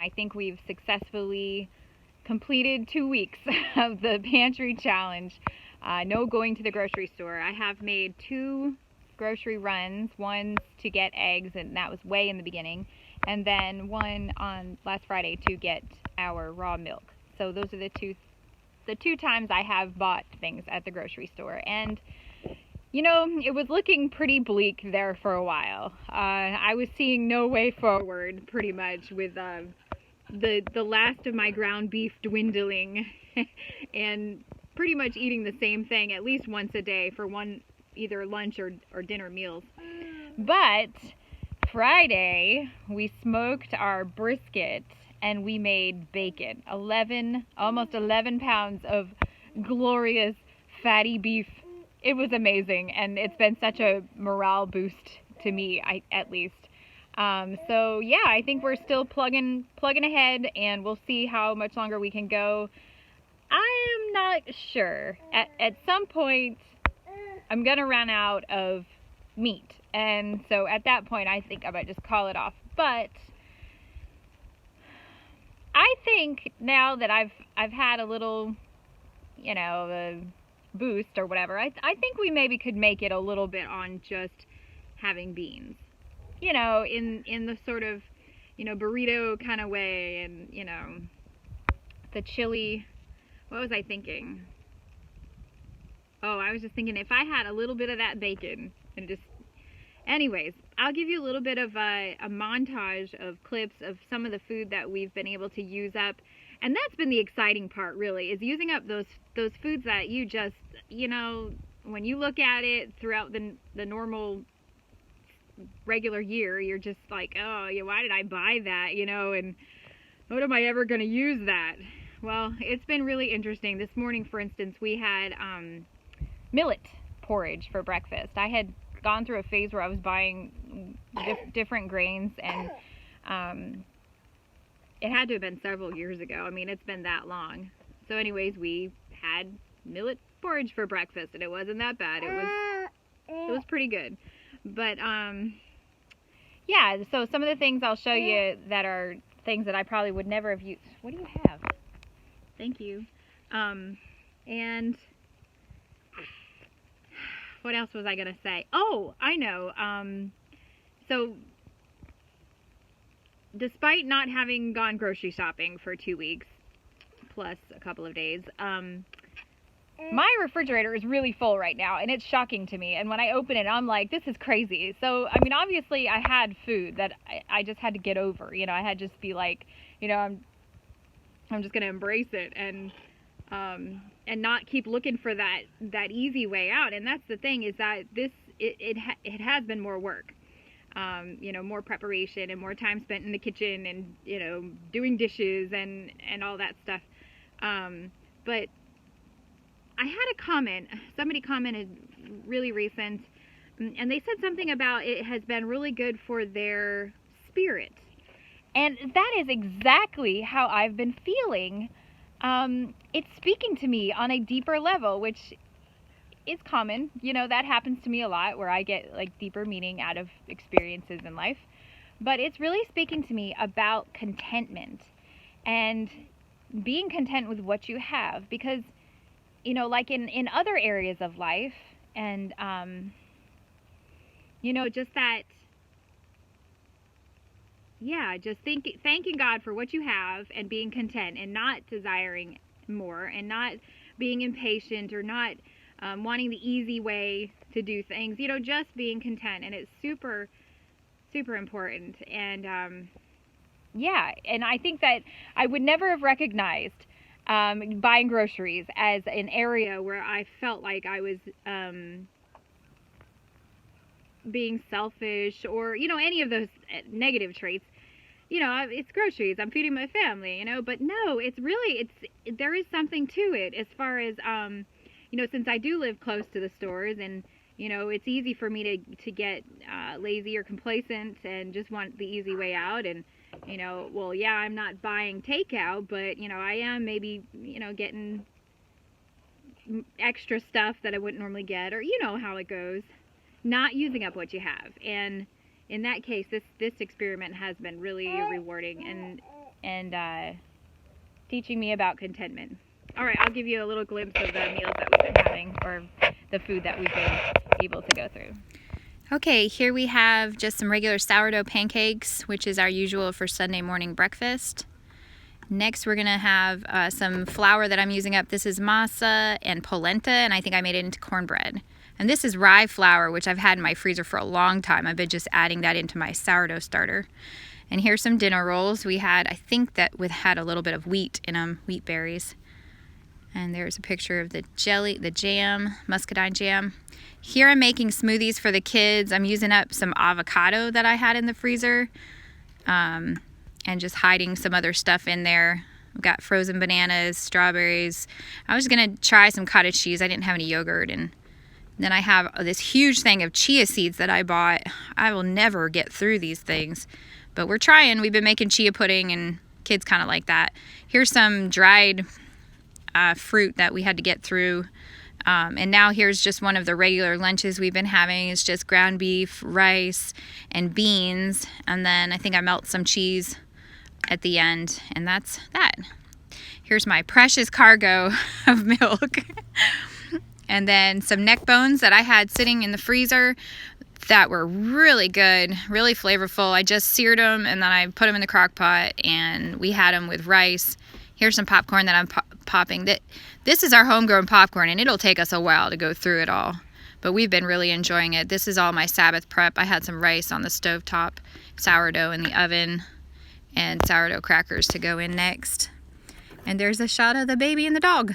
I think we've successfully completed 2 weeks of the pantry challenge. No going to the grocery store. I have made 2 grocery runs, one to get eggs, and that was way in the beginning, and then one on last Friday to get our raw milk. So those are the two times I have bought things at the grocery store. And you know, it was looking pretty bleak there for a while. I was seeing no way forward, pretty much, with the last of my ground beef dwindling and pretty much eating the same thing at least once a day for either lunch or dinner meals. But Friday, we smoked our brisket and we made bacon. Almost 11 pounds of glorious fatty beef. It was amazing, and it's been such a morale boost to me, at least. So yeah, I think we're still plugging ahead, and we'll see how much longer we can go. I am not sure. At some point, I'm gonna run out of meat, and so at that point, I think I might just call it off. But I think now that I've had a little, you know, boost or whatever, I think we maybe could make it a little bit on just having beans, you know, in the sort of, you know, burrito kind of way, and you know, the chili. What was I thinking? Oh, I was just thinking if I had a little bit of that bacon and just, anyways, I'll give you a little bit of a montage of clips of some of the food that we've been able to use up. And that's been the exciting part, really, is using up those foods that you just, you know, when you look at it throughout the normal regular year, you're just like, oh, yeah, why did I buy that, you know, and what am I ever going to use that? Well, it's been really interesting. This morning, for instance, we had millet porridge for breakfast. I had gone through a phase where I was buying different grains, and it had to have been several years ago. I mean, it's been that long. So anyways, we had millet porridge for breakfast, and it wasn't that bad. It was pretty good. But yeah, so some of the things I'll show you that are things that I probably would never have used. What do you have? Thank you. And what else was I going to say? Oh, I know. So despite not having gone grocery shopping for 2 weeks, plus a couple of days, my refrigerator is really full right now, and it's shocking to me. And when I open it, I'm like, this is crazy. So, I mean, obviously I had food that I just had to get over. You know, I had to just be like, you know, I'm just going to embrace it and not keep looking for that easy way out. And that's the thing, is that it has been more work. You know, more preparation and more time spent in the kitchen, and you know, doing dishes and all that stuff. But I had a comment. Somebody commented really recent, and they said something about it has been really good for their spirit, and that is exactly how I've been feeling. It's speaking to me on a deeper level, which is common. You know, that happens to me a lot, where I get like deeper meaning out of experiences in life. But it's really speaking to me about contentment and being content with what you have, because you know, like in other areas of life, and you know, just that, yeah, just thanking God for what you have and being content, and not desiring more, and not being impatient, or not wanting the easy way to do things, you know, just being content. And it's super, super important. And yeah, and I think that I would never have recognized buying groceries as an area where I felt like I was being selfish, or, you know, any of those negative traits. You know, it's groceries, I'm feeding my family, you know, but no, it's really, there is something to it, as far as, you know, since I do live close to the stores, and, you know, it's easy for me to get lazy or complacent and just want the easy way out. And, you know, well, yeah, I'm not buying takeout, but, you know, I am maybe, you know, getting extra stuff that I wouldn't normally get, or, you know how it goes, not using up what you have. And in that case, this experiment has been really rewarding. And and teaching me about contentment. All right, I'll give you a little glimpse of the meals that we've been having, or the food that we've been able to go through. Okay, here we have just some regular sourdough pancakes, which is our usual for Sunday morning breakfast. Next, we're gonna have some flour that I'm using up. This is masa and polenta, and I think I made it into cornbread. And this is rye flour, which I've had in my freezer for a long time. I've been just adding that into my sourdough starter. And here's some dinner rolls. We had, I think that had a little bit of wheat in them, wheat berries. And there's a picture of the jelly, the jam, muscadine jam. Here I'm making smoothies for the kids. I'm using up some avocado that I had in the freezer. And just hiding some other stuff in there. I've got frozen bananas, strawberries. I was gonna try some cottage cheese. I didn't have any yogurt. And then I have this huge thing of chia seeds that I bought. I will never get through these things, but we're trying. We've been making chia pudding and kids kind of like that. Here's some dried fruit that we had to get through. And now here's just one of the regular lunches we've been having. It's just ground beef, rice, and beans. And then I think I melt some cheese at the end, and that's that. Here's my precious cargo of milk. And then some neck bones that I had sitting in the freezer that were really good, really flavorful. I just seared them and then I put them in the crock pot, and we had them with rice. Here's some popcorn that I'm popping. This is our homegrown popcorn, and it'll take us a while to go through it all, but we've been really enjoying it. This is all my Sabbath prep. I had some rice on the stovetop, sourdough in the oven, and sourdough crackers to go in next. And there's a shot of the baby and the dog.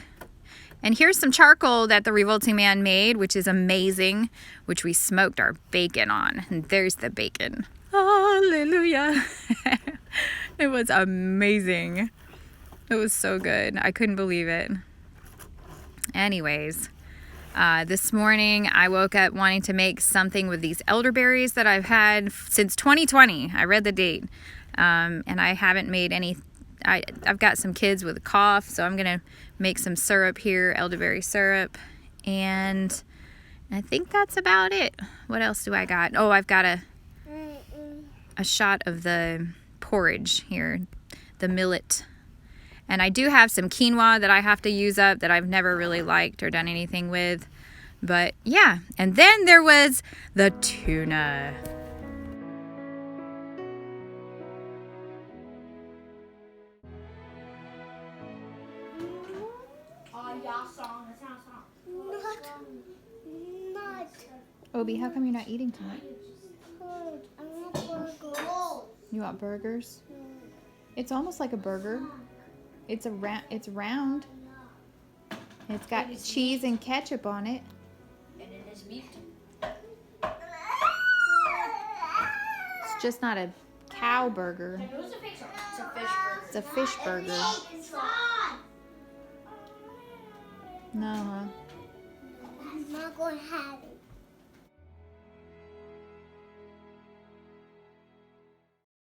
And here's some charcoal that the Revolting Man made, which is amazing, which we smoked our bacon on. And there's the bacon. Hallelujah. It was amazing. It was so good. I couldn't believe it. Anyways, this morning I woke up wanting to make something with these elderberries that I've had since 2020. I read the date. And I haven't made any. I've got some kids with a cough, so I'm gonna make some syrup here, elderberry syrup, and I think that's about it. What else do I got? Oh, I've got a shot of the porridge here, the millet, and I do have some quinoa that I have to use up that I've never really liked or done anything with, but yeah. And then there was the tuna. Not. Obi, how come you're not eating tonight? I want burgers. You want burgers? It's almost like a burger. It's round. It's got cheese and ketchup on it. And it is meat. It's just not a cow burger. It was a fish burger. It's a fish burger. No, huh? I'm not going to have it.